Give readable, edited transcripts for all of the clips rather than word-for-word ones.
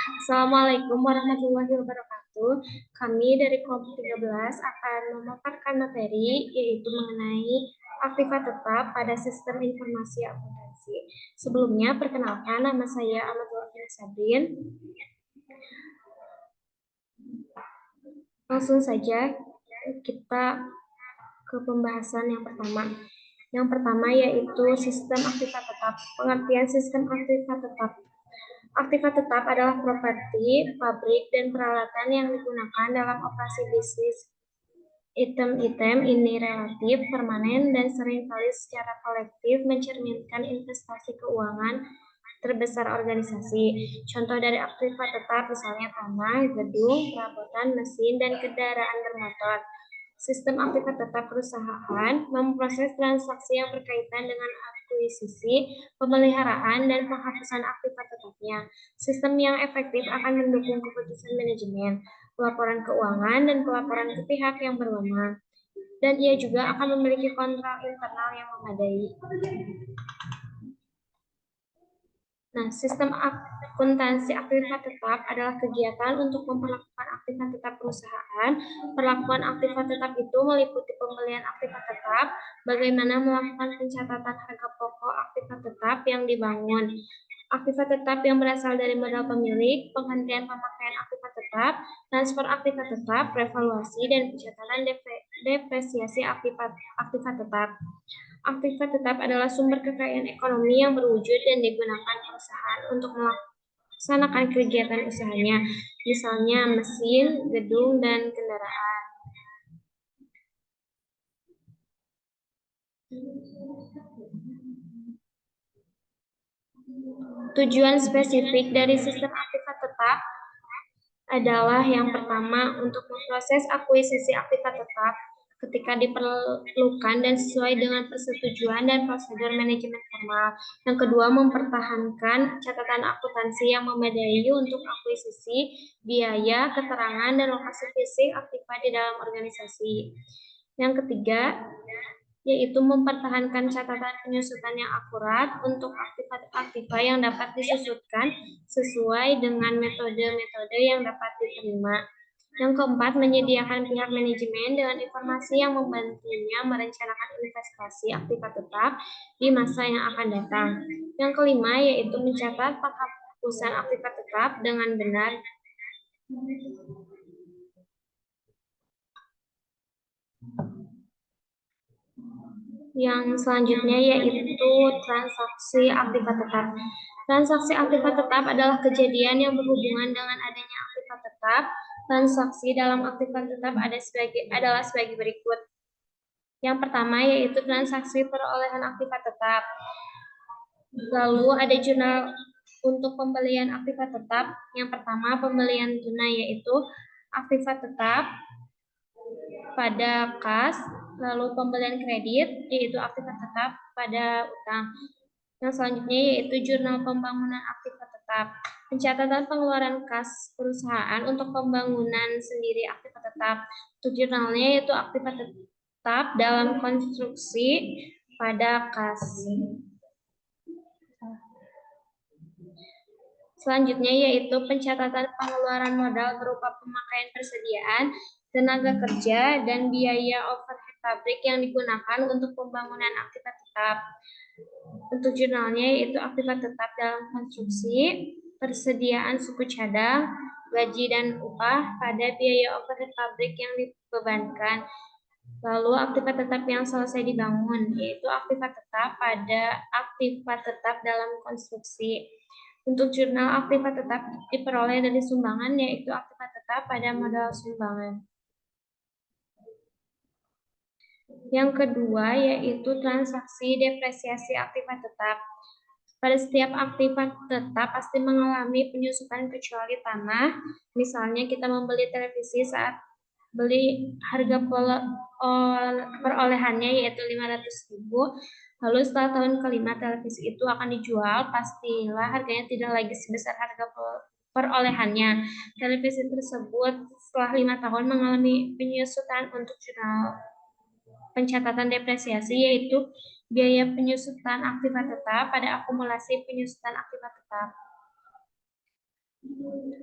Assalamualaikum warahmatullahi wabarakatuh. Kami dari kelompok 13 akan memaparkan materi yaitu mengenai aktiva tetap pada sistem informasi akuntansi. Sebelumnya, perkenalkan nama saya Ahmad Wafina Sabrin. Langsung saja kita ke pembahasan yang pertama. Yang pertama yaitu sistem aktiva tetap. Pengertian sistem aktiva tetap. Aktiva tetap adalah properti, pabrik, dan peralatan yang digunakan dalam operasi bisnis. Item-item ini relatif, permanen, dan seringkali secara kolektif mencerminkan investasi keuangan terbesar organisasi. Contoh dari aktiva tetap misalnya tanah, gedung, perabotan, mesin, dan kendaraan bermotor. Sistem aktiva tetap perusahaan memproses transaksi yang berkaitan dengan akuisisi, pemeliharaan, dan penghapusan aktiva tetapnya. Sistem yang efektif akan mendukung keputusan manajemen, pelaporan keuangan, dan pelaporan ke pihak yang berwenang. Dan ia juga akan memiliki kontrol internal yang memadai. Nah, sistem akuntansi aktiva tetap adalah kegiatan untuk memperlakukan aktiva tetap perusahaan. Perlakuan aktiva tetap itu meliputi pembelian aktiva tetap, bagaimana melakukan pencatatan harga pokok aktiva tetap yang dibangun, aktiva tetap yang berasal dari modal pemilik, penghentian pemakaian aktiva tetap, transfer aktiva tetap, revaluasi, dan pencatatan depresiasi aktiva tetap. Aktiva tetap adalah sumber kekayaan ekonomi yang berwujud dan digunakan perusahaan untuk melaksanakan kegiatan usahanya, misalnya mesin, gedung, dan kendaraan. Tujuan spesifik dari sistem aktiva tetap adalah yang pertama untuk memproses akuisisi aktiva tetap ketika diperlukan dan sesuai dengan persetujuan dan prosedur manajemen formal. Yang kedua, mempertahankan catatan akuntansi yang memadai untuk akuisisi, biaya, keterangan, dan lokasi fisik aktiva di dalam organisasi. Yang ketiga, yaitu mempertahankan catatan penyusutan yang akurat untuk aktiva yang dapat disusutkan sesuai dengan metode-metode yang dapat diterima. Yang keempat, menyediakan pihak manajemen dengan informasi yang membantunya merencanakan investasi aktiva tetap di masa yang akan datang. Yang kelima, yaitu mencatat penghapusan aktiva tetap dengan benar. Yang selanjutnya yaitu transaksi aktiva tetap. Transaksi aktiva tetap adalah kejadian yang berhubungan dengan adanya aktiva tetap. Transaksi dalam aktiva tetap adalah sebagai berikut. Yang pertama yaitu transaksi perolehan aktiva tetap. Lalu ada jurnal untuk pembelian aktiva tetap. Yang pertama pembelian tunai yaitu aktiva tetap pada kas, lalu pembelian kredit yaitu aktiva tetap pada utang. Yang selanjutnya yaitu jurnal pembangunan aktiva tetap. Pencatatan pengeluaran kas perusahaan untuk pembangunan sendiri aktiva tetap. Untuk jurnalnya yaitu aktiva tetap dalam konstruksi pada kas. Selanjutnya yaitu pencatatan pengeluaran modal berupa pemakaian persediaan, tenaga kerja, dan biaya overhead pabrik yang digunakan untuk pembangunan aktiva tetap. Untuk jurnalnya yaitu aktiva tetap dalam konstruksi, persediaan suku cadang, gaji dan upah pada biaya overhead pabrik yang dibebankan. Lalu aktiva tetap yang selesai dibangun yaitu aktiva tetap dalam konstruksi. Untuk jurnal aktiva tetap diperoleh dari sumbangan yaitu aktiva tetap pada modal sumbangan. Yang kedua yaitu transaksi depresiasi aktiva tetap. Pada setiap aktiva tetap pasti mengalami penyusutan kecuali tanah. Misalnya kita membeli televisi saat beli harga perolehannya yaitu 500.000. Lalu setelah tahun kelima televisi itu akan dijual, pastilah harganya tidak lagi sebesar harga perolehannya. Televisi tersebut setelah 5 tahun mengalami penyusutan untuk jurnal pencatatan depresiasi yaitu biaya penyusutan aktiva tetap pada akumulasi penyusutan aktiva tetap.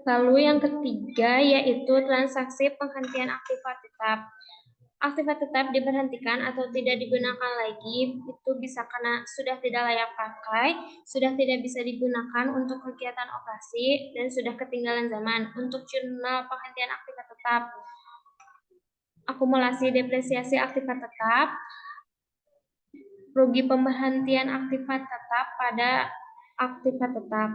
Lalu yang ketiga yaitu transaksi penghentian aktiva tetap. Aktiva tetap diberhentikan atau tidak digunakan lagi itu bisa karena sudah tidak layak pakai, sudah tidak bisa digunakan untuk kegiatan operasi, dan sudah ketinggalan zaman. Untuk jurnal penghentian aktiva tetap, akumulasi depresiasi aktiva tetap, rugi pemberhentian aktiva tetap pada aktiva tetap.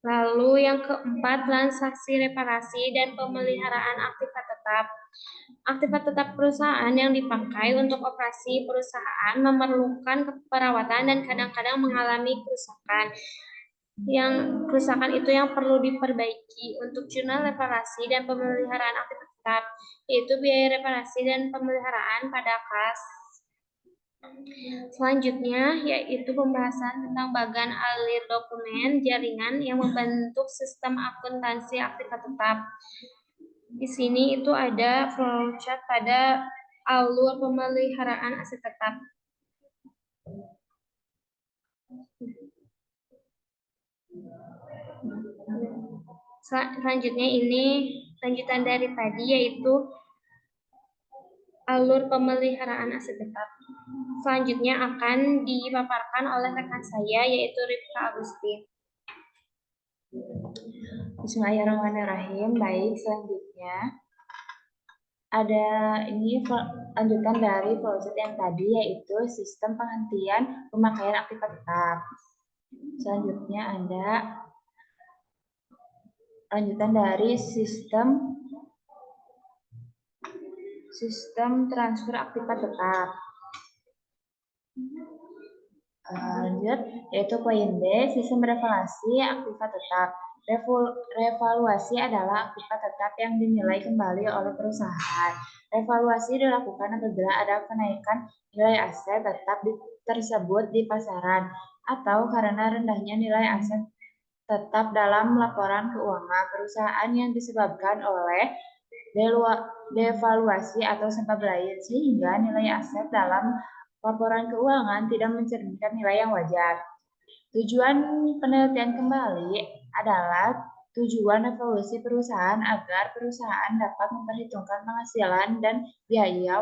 Lalu yang keempat, transaksi reparasi dan pemeliharaan aktiva tetap. Aktiva tetap perusahaan yang dipakai untuk operasi perusahaan memerlukan perawatan dan kadang-kadang mengalami kerusakan. Yang kerusakan itu yang perlu diperbaiki. Untuk jurnal reparasi dan pemeliharaan aktiva tetap, yaitu biaya reparasi dan pemeliharaan pada kas. Selanjutnya yaitu pembahasan tentang bagan alir dokumen jaringan yang membentuk sistem akuntansi aktiva tetap. Di sini itu ada flowchart pada alur pemeliharaan aset tetap. Selanjutnya ini lanjutan dari tadi yaitu alur pemeliharaan aset tetap. Selanjutnya akan dipaparkan oleh rekan saya yaitu Rifka Agustin. Bismillahirrahmanirrahim. Baik, selanjutnya ada ini lanjutan dari flowchart yang tadi yaitu sistem penghentian pemakaian aktiva tetap. Selanjutnya ada lanjutan dari sistem transfer aktiva tetap. Lanjut, yaitu poin B, sistem revaluasi aktiva tetap. Revaluasi adalah aktiva tetap yang dinilai kembali oleh perusahaan. Revaluasi dilakukan apabila ada kenaikan nilai aset tetap tersebut di pasaran atau karena rendahnya nilai aset tetap dalam laporan keuangan perusahaan yang disebabkan oleh devaluasi atau sebab lain sehingga nilai aset dalam laporan keuangan tidak mencerminkan nilai yang wajar. Tujuan penelitian kembali adalah tujuan evaluasi perusahaan agar perusahaan dapat memperhitungkan penghasilan dan biaya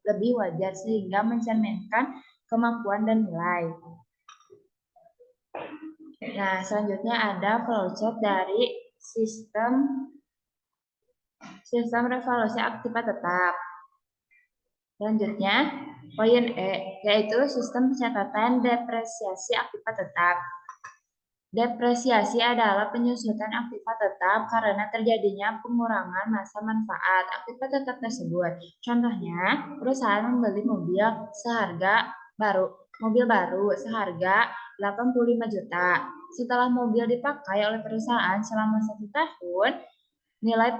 lebih wajar sehingga mencerminkan kemampuan dan nilai. Nah, selanjutnya ada flowchart dari sistem revaluasi aktiva tetap. Selanjutnya, poin E, yaitu sistem pencatatan depresiasi aktiva tetap. Depresiasi adalah penyusutan aktiva tetap karena terjadinya pengurangan masa manfaat aktiva tetap tersebut. Contohnya, perusahaan membeli mobil baru seharga 85 juta. Setelah mobil dipakai oleh perusahaan selama 1 tahun, nilai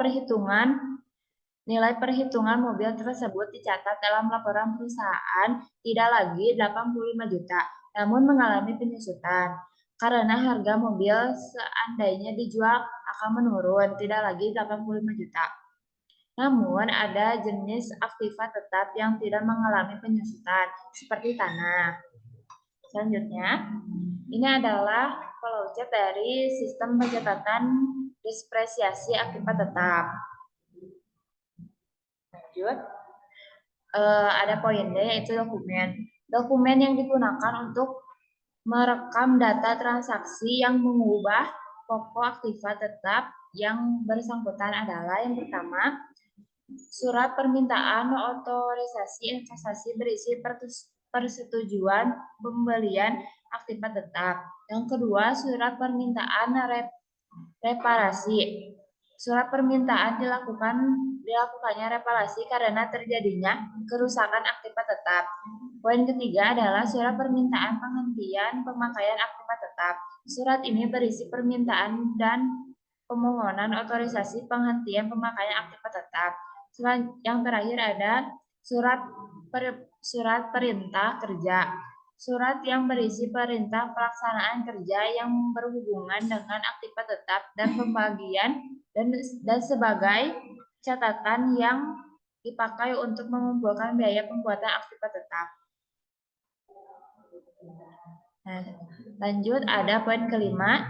perhitungan mobil tersebut dicatat dalam laporan perusahaan tidak lagi 85 juta, namun mengalami penyusutan. Karena harga mobil seandainya dijual akan menurun, tidak lagi 85 juta. Namun ada jenis aktiva tetap yang tidak mengalami penyusutan, seperti tanah. Selanjutnya, ini adalah flowchart dari sistem pencatatan depresiasi aktiva tetap. Lanjut, ada poin D yaitu dokumen. Dokumen yang digunakan untuk merekam data transaksi yang mengubah pokok aktiva tetap yang bersangkutan adalah yang pertama, surat permintaan otorisasi investasi berisi persetujuan pembelian aktiva tetap. Yang kedua, surat permintaan reparasi. Surat permintaan dilakukannya reparasi karena terjadinya kerusakan aktiva tetap. Poin ketiga adalah surat permintaan penghentian pemakaian aktiva tetap. Surat ini berisi permintaan dan pemohonan otorisasi penghentian pemakaian aktiva tetap. Yang terakhir ada surat perintah kerja. Surat yang berisi perintah pelaksanaan kerja yang berhubungan dengan aktiva tetap dan pembagian dan sebagai catatan yang dipakai untuk mengumpulkan biaya pembuatan aktiva tetap. Nah, lanjut ada poin kelima,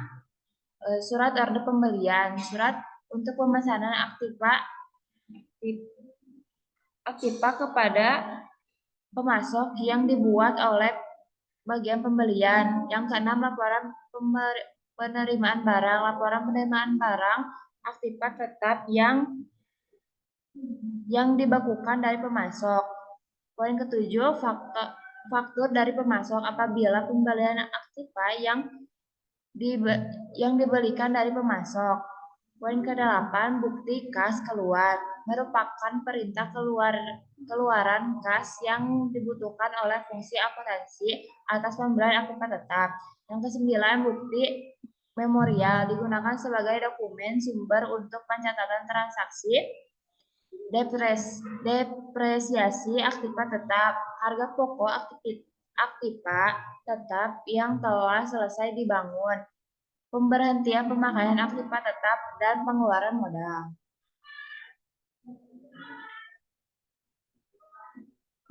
surat order pembelian. Surat untuk pemesanan Aktiva kepada pemasok yang dibuat oleh bagian pembelian. Yang keenam, laporan penerimaan barang. Laporan penerimaan barang Aktiva tetap yang dibakukan dari pemasok. Poin ketujuh, faktur dari pemasok apabila pembelian Aktiva yang dibelikan dari pemasok. Poin ke-8, bukti kas keluar merupakan perintah keluaran kas yang dibutuhkan oleh fungsi akuntansi atas pembelian Aktiva tetap. Yang ke-9, bukti memorial digunakan sebagai dokumen sumber untuk pencatatan transaksi. Depresiasi Aktiva tetap, harga pokok Aktiva tetap yang telah selesai dibangun, pemberhentian pemakaian Aktiva tetap, dan pengeluaran modal.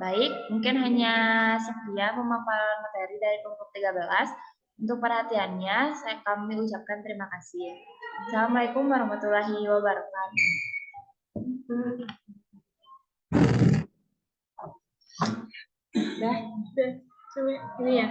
Baik, mungkin hanya sekian pemaparan materi dari kelompok 13. Untuk perhatiannya, kami ucapkan terima kasih. Assalamualaikum warahmatullahi wabarakatuh. Udah, ini ya.